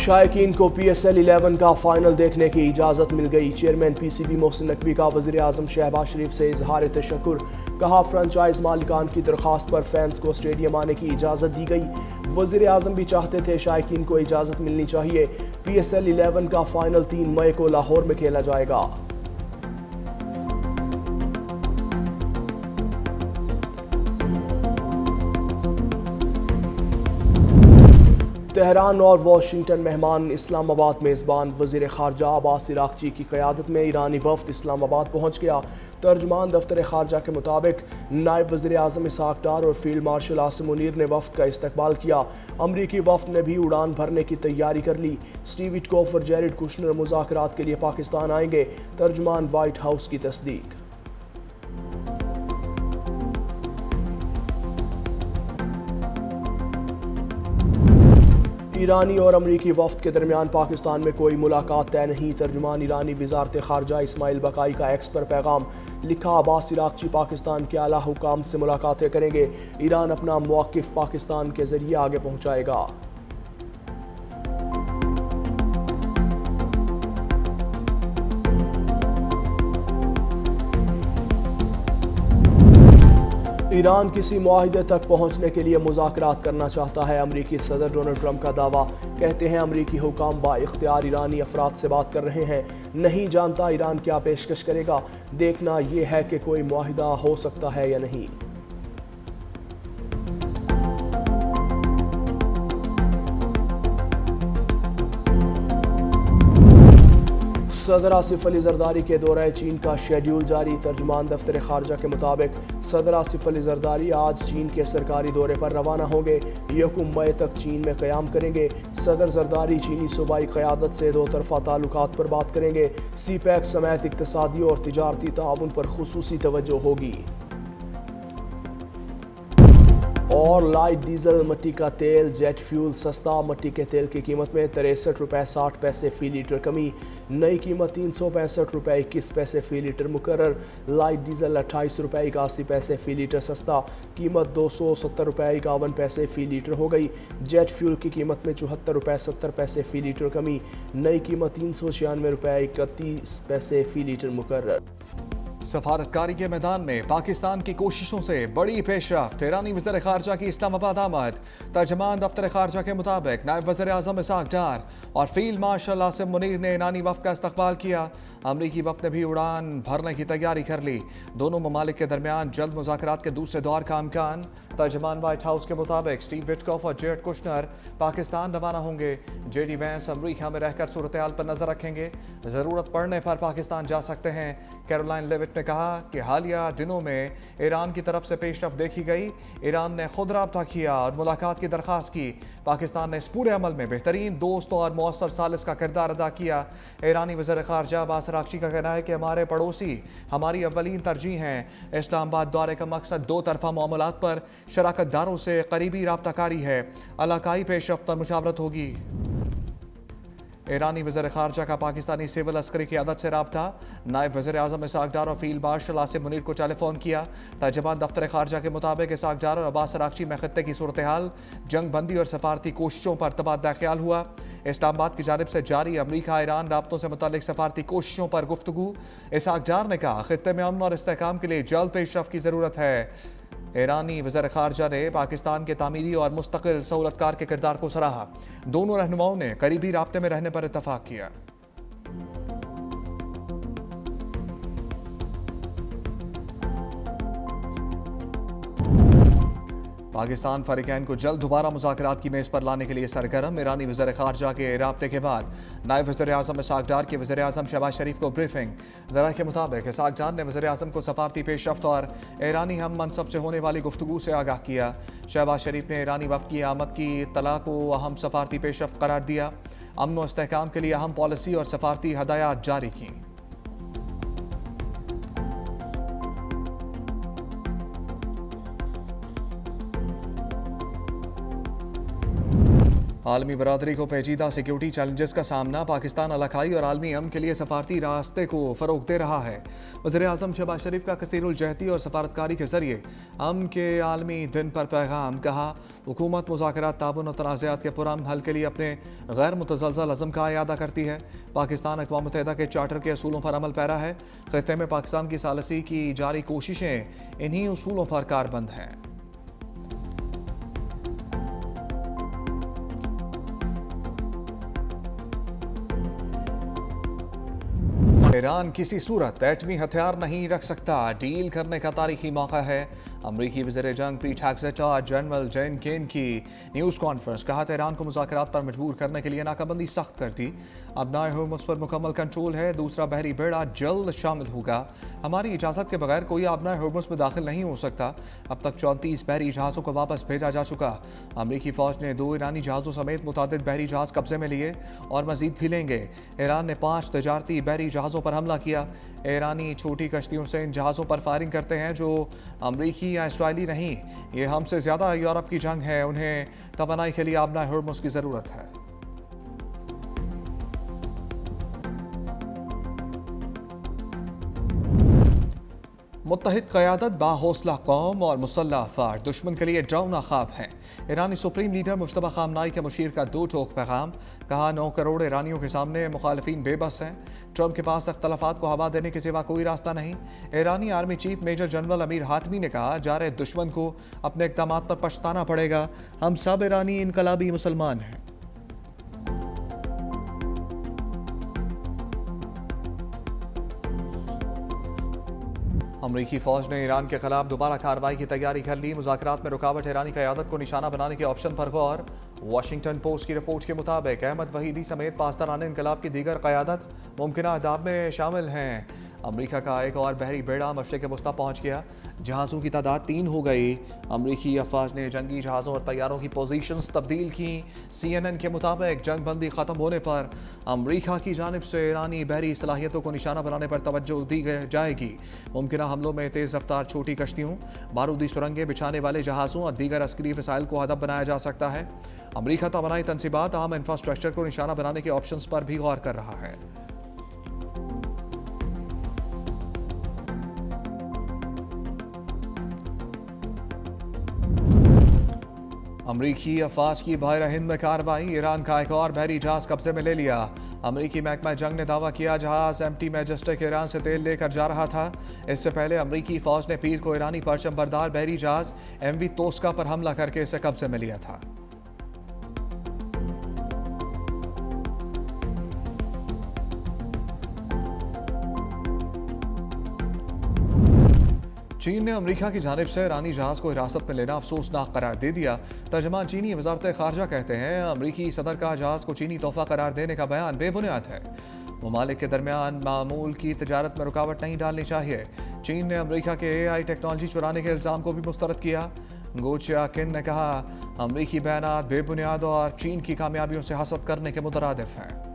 शायकीन को PSL 11 का final देखने की इजाज़त मिल गई। चेयरमैन PCB मोहसिन नकवी का वज़ीर आज़म शहबाज शरीफ से इजहार तशक्कुर। कहा फ्रेंचाइज मालिकान की दरख्वास्त पर फैंस को स्टेडियम आने की इजाज़त दी गई। वज़ीर आज़म भी चाहते थे शायकीन को इजाज़त मिलनी चाहिए। PSL 11 का फाइनल 3 मई को लाहौर में खेला जाएगा। तेहरान और वाशिंगटन मेहमान, इस्लामाबाद मेज़बान। वज़ीर ख़ारजा अब्बास इराक़ची की क़यादत में ईरानी वफ़द इस्लामाबाद पहुँच गया। तर्जुमान दफ्तर ख़ारजा के मुताबिक नायब वज़ीर आज़म इसहाक़ डार और फील्ड मार्शल आसिम मुनीर ने वफ़द का इस्तकबाल किया। अमरीकी वफ़द ने भी उड़ान भरने की तैयारी कर ली। स्टीव विटकॉफ और जेरेड कुशनर मुज़ाकरात के लिए पाकिस्तान आएंगे। तर्जुमान वाइट हाउस की तस्दीक। ईरानी और अमरीकी वफ़द के दरमियान पाकिस्तान में कोई मुलाकात तय नहीं। तर्जुमान ईरानी वज़ारत ख़ारजा इस्माइल बकाई का एक्स पर पैगाम। लिखा, अब्बास इराक़ची पाकिस्तान के आला हुकाम से मुलाकातें करेंगे। ईरान अपना मौक़िफ़ पाकिस्तान के ज़रिए आगे पहुँचाएगा। ईरान किसी मुआहिदे तक पहुंचने के लिए मुज़ाकरात करना चाहता है। अमरीकी सदर डोनाल्ड ट्रंप का दावा। कहते हैं अमरीकी हुकाम बाइख्तियार ईरानी अफराद से बात कर रहे हैं। नहीं जानता ईरान क्या पेशकश करेगा। देखना यह है कि कोई मुआहिदा हो सकता है या नहीं। सदर आसिफ अली जरदारी के दौरे चीन का शेड्यूल जारी। तर्जुमान दफ्तर ख़ारजा के मुताबिक सदर आसिफ अली जरदारी आज चीन के सरकारी दौरे पर रवाना होंगे। 1 मई तक चीन में क़याम करेंगे। सदर जरदारी चीनी सूबाई क़यादत से दो तरफ़ा ताल्लुकात पर बात करेंगे। CPEC समेत इक़्तिसादी और तिजारती ताउन पर खुसूसी तवज्जो होगी। और लाइट डीजल, मट्टी का तेल, जेट फ्यूल सस्ता। मट्टी के तेल की कीमत में 63 रुपये 60 पैसे फ़ी लीटर कमी। नई कीमत 365 रुपये 21 पैसे फ़ी लीटर मुकर्रर। लाइट डीजल 28 रुपये 81 पैसे फ़ी लीटर सस्ता। कीमत 270 रुपये 51 पैसे फ़ी लीटर हो गई। जेट फ्यूल की कीमत में 74 रुपये 70 पैसे फ़ी लीटर कमी। नई कीमत 396 रुपये 31 पैसे फ़ी लीटर मुकर्रर। सफारतकारी के मैदान में पाकिस्तान की कोशिशों से बड़ी पेशरफ्त। ईरानी वज़ीर ख़ारजा की इस्लामाबाद आमद। तर्जमान दफ्तर ख़ारजा के मुताबिक नायब वज़ीर आज़म इसहाक़ डार और फील्ड मार्शल आसिम मुनीर ने ईरानी वफ़द का इस्तकबाल किया। अमरीकी वफ़द ने भी उड़ान भरने की तैयारी कर ली। दोनों ममालिक के दरमियान जल्द मुज़ाकरात के दूसरे दौर का इम्कान। तर्जमान वाइट हाउस के मुताबिक स्टीव विटकॉफ और जेरेड कुशनर पाकिस्तान रवाना होंगे। JD वैंस अमरीका में रहकर सूरत हाल पर नजर रखेंगे। ज़रूरत पड़ने पर पाकिस्तान जा सकते हैं। कैरोलाइन लेविट ने कहा कि हालिया दिनों में ईरान की तरफ से पेशरफ्त देखी गई। ईरान ने खुद राब्ता किया और मुलाकात की दरख्वास्त की। पाकिस्तान ने इस पूरे अमल में बेहतरीन दोस्त और मौसर सालिस का किरदार अदा किया। ईरानी वज़ीर ख़ारजा अब्बास इराक़ची का कहना है कि हमारे पड़ोसी हमारी अव्वलीन तरजीह हैं। इस्लामाबाद दौरे का मकसद दो तरफा मामलात पर शराकतदारों से करीबी राब्ताकारी है। इलाकाई पेशरफ्त पर मुशावरत होगी। ईरानी वज़ीर ख़ारजा का पाकिस्तानी सिविल अस्करी क़यादत से रब्ता। नायब वज़ीर आज़म इसहाक़ डार और फील्ड मार्शल आसिम मुनीर को टेलीफोन किया। तर्जुमान दफ्तर ख़ारजा के मुताबिक इसहाक़ डार और अब्बास इराक़ची में ख़ित्ते की सूरत हाल, जंग बंदी और सफारती कोशिशों पर तबादला ख्याल हुआ। इस्लामाबाद की जानिब से जारी अमरीका ईरान राब्तों से मुतालिक सफारती कोशिशों पर गुफ्तगू। इसहाक़ डार ने कहा ख़ित्ते में अमन और इस्तेहकाम के लिए जल्द पेशरफ्त की ज़रूरत है। ईरानी वज़ीर ख़ारजा ने पाकिस्तान के तामीरी और मुस्तकिल सहूलतकार के किरदार को सराहा। दोनों रहनुमाओं ने करीबी राब्ते में रहने पर इत्तफ़ाक़ किया। पाकिस्तान फ़रीक़ैन को जल्द दोबारा मुज़ाकरात की मेज़ पर लाने के लिए सरगर्म। ईरानी वज़ीर ख़ारजा के राब्ते के बाद नायब वज़ीर आज़म इसहाक़ डार के वज़ीर आज़म शहबाज शरीफ को ब्रीफिंग। ज़राए के मुताबिक इसहाक़ डार ने वज़ीर आज़म को सफारती पेशरफ्त और ईरानी हम मनसब से होने वाली गुफ्तगू से आगाह किया। शहबाज शरीफ ने ईरानी वफ़द की आमद की इत्तला को अहम सफारती पेशरफ्त करार दिया। अमन व इस्तेहकाम के लिए अहम पॉलिसी और सफारती हदायत जारी की। आलमी बरादरी को पेचीदा सिक्योरिटी चैलेंजेस का सामना पाकिस्तान इलाकाई और आलमी अमन के लिए सफारती रास्ते को फ़रोग़ दे रहा है। वज़ीर-ए-आज़म शहबाज शरीफ का कसीरुल जहती और सफारतकारी के ज़रिए अमन के आलमी दिन पर पैगाम। कहा, हुकूमत मुज़ाकरात, ताउन और तनाज़ात के पुरअमन हल के लिए अपने गैर मुतज़लज़ल अज़्म का इयादा करती है। पाकिस्तान अक़वाम मुत्तहिदा के चार्टर के असूलों पर अमल पैरा है। ख़ित्ते में पाकिस्तान की सालसी की जारी कोशिशें इन्हीं उसूलों पर कारबंद हैं। ईरान किसी सूरत एटमी हथियार नहीं रख सकता, डील करने का तारीखी मौका है। अमरीकी वज़ीर जंग पीट हेग्सेट और जनरल जैन केन की न्यूज़ कॉन्फ्रेंस। कहा, ईरान को मुज़ाकरात पर मजबूर करने के लिए नाकाबंदी सख्त कर दी। अब नाए होर्मुज़ पर मुकम्मल कंट्रोल है। दूसरा बहरी बेड़ा जल्द शामिल होगा। हमारी इजाज़त के बगैर कोई आबनाए होर्मुज़ में दाखिल नहीं हो सकता। अब तक 34 बहरी जहाज़ों को वापस भेजा जा चुका। अमरीकी फ़ौज ने 2 ईरानी जहाज़ों समेत मुतादिद बहरी जहाज़ कब्जे में लिए और मज़ीद भी लेंगे। ईरान ने 5 तजारती बहरी जहाज़ों पर हमला किया। ईरानी छोटी कश्तियों से इन जहाज़ों पर फायरिंग करते हैं जो अमरीकी या इसराइली नहीं। ये हमसे ज़्यादा यूरोप की जंग है। उन्हें तवानाई के लिए आबनाए होर्मुज़ की ज़रूरत है। मुत्तहिद क़यादत, बाहौसला कौम और मुसल्लह अफ़वाज दुश्मन के लिए डरावना ख्वाब है। ईरानी सुप्रीम लीडर मुश्तबा ख़ामनाई के मुशीर का 2 टोक पैगाम। कहा, 9 करोड़ ईरानियों के सामने मुखालिफिन बेबस हैं। ट्रंप के पास अख्तलाफात को हवा देने के सिवा कोई रास्ता नहीं। ईरानी army chief major general Amir Hatami ने कहा, जा रहे दुश्मन को अपने इक़दाम पर पछताना पड़ेगा। हम सब ईरानी इनकलाबी मुसलमान हैं। अमरीकी फ़ौज ने ईरान के खिलाफ दोबारा कार्रवाई की तैयारी कर ली। मुज़ाकरात में रुकावट ईरानी क़यादत को निशाना बनाने के ऑप्शन पर गौर। वाशिंगटन पोस्ट की रिपोर्ट के मुताबिक अहमद वहीदी समेत पासदारान इनकलाब की दीगर क़यादत मुमकिना अहदाफ में शामिल हैं। अमरीका का एक और बहरी बेड़ा मशरिक़ वस्ता पहुँच गया। जहाज़ों की तादाद 3 हो गई। अमरीकी अफवाज ने जंगी जहाज़ों और तैयारों की पोजीशंस तब्दील की। CNN के मुताबिक जंग बंदी ख़त्म होने पर अमरीका की जानिब से ईरानी बहरी सलाहियतों को निशाना बनाने पर तवज्जो दी जाएगी। मुमकिना हमलों में तेज़ रफ्तार छोटी कश्तियों, बारूदी सुरंगें बिछाने वाले जहाज़ों और दीगर अस्करी वसाइल को हदफ बनाया जा सकता है। अमरीका तवानाई तनसीबात, अहम इंफ्रास्ट्रक्चर को निशाना बनाने के ऑप्शंस पर भी गौर कर रहा है। अमरीकी अफवाज की बहर हिंद में कार्रवाई। ईरान का एक और बहरी जहाज कब्जे में ले लिया। अमरीकी महकमा जंग ने दावा किया, जहाज MT मैजेस्टिक ईरान से तेल लेकर जा रहा था। इससे पहले अमरीकी फौज ने पीर को ईरानी परचम बरदार बहरी जहाज MV तोस्का पर हमला करके इसे कब्जे में लिया था। चीन ने अमरीका की जानिब से ईरानी जहाज को हिरासत में लेना अफसोसनाक करार दे दिया। तर्जमान चीनी वजारत खारजा कहते हैं, अमरीकी सदर का जहाज को चीनी तोहफा करार देने का बयान बेबुनियाद है। ममालिक के दरमियान मामूल की तजारत में रुकावट नहीं डालनी चाहिए। चीन ने अमरीका के AI टेक्नोलॉजी चुराने के इल्ज़ाम को भी मुस्तरद किया। गो चियाकिन ने कहा, अमरीकी बयानात बेबुनियाद और चीन की कामयाबियों से हसद करने के मुतरादिफ हैं।